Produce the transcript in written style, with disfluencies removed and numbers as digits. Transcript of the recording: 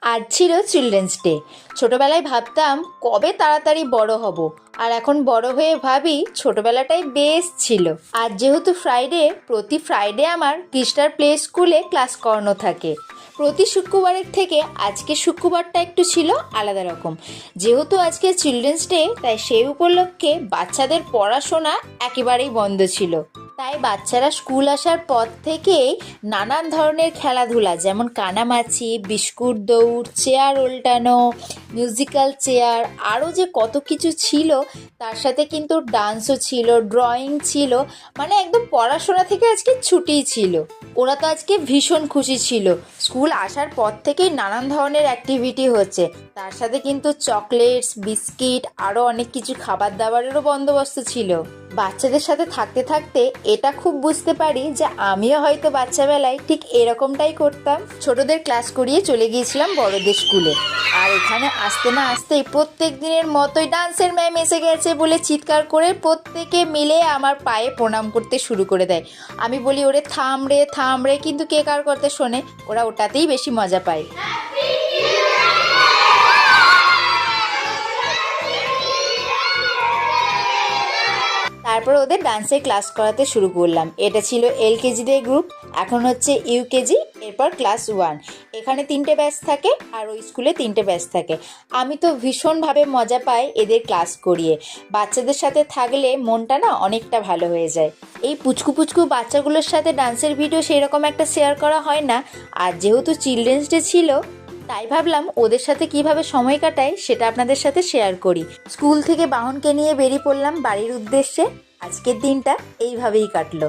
আজ ছিল children's day. ছোটোবেলায় ভাবতাম কবে তাড়াতাড়ি বড় হব, আর এখন বড় হয়ে ভাবি ছোটোবেলাটাই বেশ ছিল। আজ যেহেতু ফ্রাইডে, প্রতি ফ্রাইডে আমার কৃষ্টার প্লে স্কুলে ক্লাস করানো থাকে। প্রতি শুক্রবারের থেকে আজকে শুক্রবারটা একটু ছিল আলাদা রকম। যেহেতু আজকে চিলড্রেন্স ডে, তাই সেই উপলক্ষে বাচ্চাদের পড়াশোনা একেবারেই বন্ধ ছিল। তাই বাচ্চারা স্কুল আসার পর থেকেই নানান ধরনের খেলাধুলা, যেমন কানামাছি, বিস্কুট দৌড়, চেয়ার উল্টানো, মিউজিক্যাল চেয়ার, আরও যে কত কিছু ছিল, তার সাথে কিন্তু ডান্সও ছিল, ড্রয়িং ছিল, মানে একদম পড়াশোনা থেকে আজকে ছুটিই ছিল। ওরা তো আজকে ভীষণ খুশি ছিল। স্কুল আসার পর থেকেই নানান ধরনের অ্যাক্টিভিটি হচ্ছে, তার সাথে কিন্তু চকলেটস, বিস্কিট, আরও অনেক কিছু খাবার দাবারেরও বন্দোবস্ত ছিল। বাচ্চাদের সাথে থাকতে থাকতে এটা খুব বুঝতে পারি যে আমিও হয়তো বাচ্চাবেলায় ঠিক এরকমটাই করতাম। ছোটদের ক্লাস করিয়ে চলে গিয়েছিলাম বড়দের স্কুলে, আর এখানে আসতে না আসতেই প্রত্যেক দিনের মতোই ডান্সের ম্যাম এসে গেছে বলে চিৎকার করে প্রত্যেকে মিলে আমার পায়ে প্রণাম করতে শুরু করে দেয়। আমি বলি, ওরে থাম রে, কিন্তু কে কার করতে শোনে, ওরা ওটাতেই বেশি মজা পায়। তারপর ওদের ডান্সের ক্লাস করাতে শুরু করলাম। এটা ছিল এলকেজিদের গ্রুপ, এখন হচ্ছে ইউকেজি, এরপর ক্লাস 1। এখানে 3টে ব্যাচ থাকে, আর ওই স্কুলে 3টে ব্যাচ থাকে। আমি তো ভীষণভাবে মজা পাই এদের ক্লাস করিয়ে। বাচ্চাদের সাথে থাকলে মনটা না অনেকটা ভালো হয়ে যায়। এই পুচকু পুচকু বাচ্চাগুলোর সাথে ডান্সের ভিডিও সেই রকম একটা শেয়ার করা হয় না, আর যেহেতু চিলড্রেন্স ডে ছিল, তাই ভাবলাম ওদের সাথে কিভাবে সময় কাটাই সেটা আপনাদের সাথে শেয়ার করি। স্কুল থেকে বাহনকে নিয়ে বেরিয়ে পড়লাম বাড়ির উদ্দেশ্যে। আজকের দিনটা এইভাবেই কাটলো।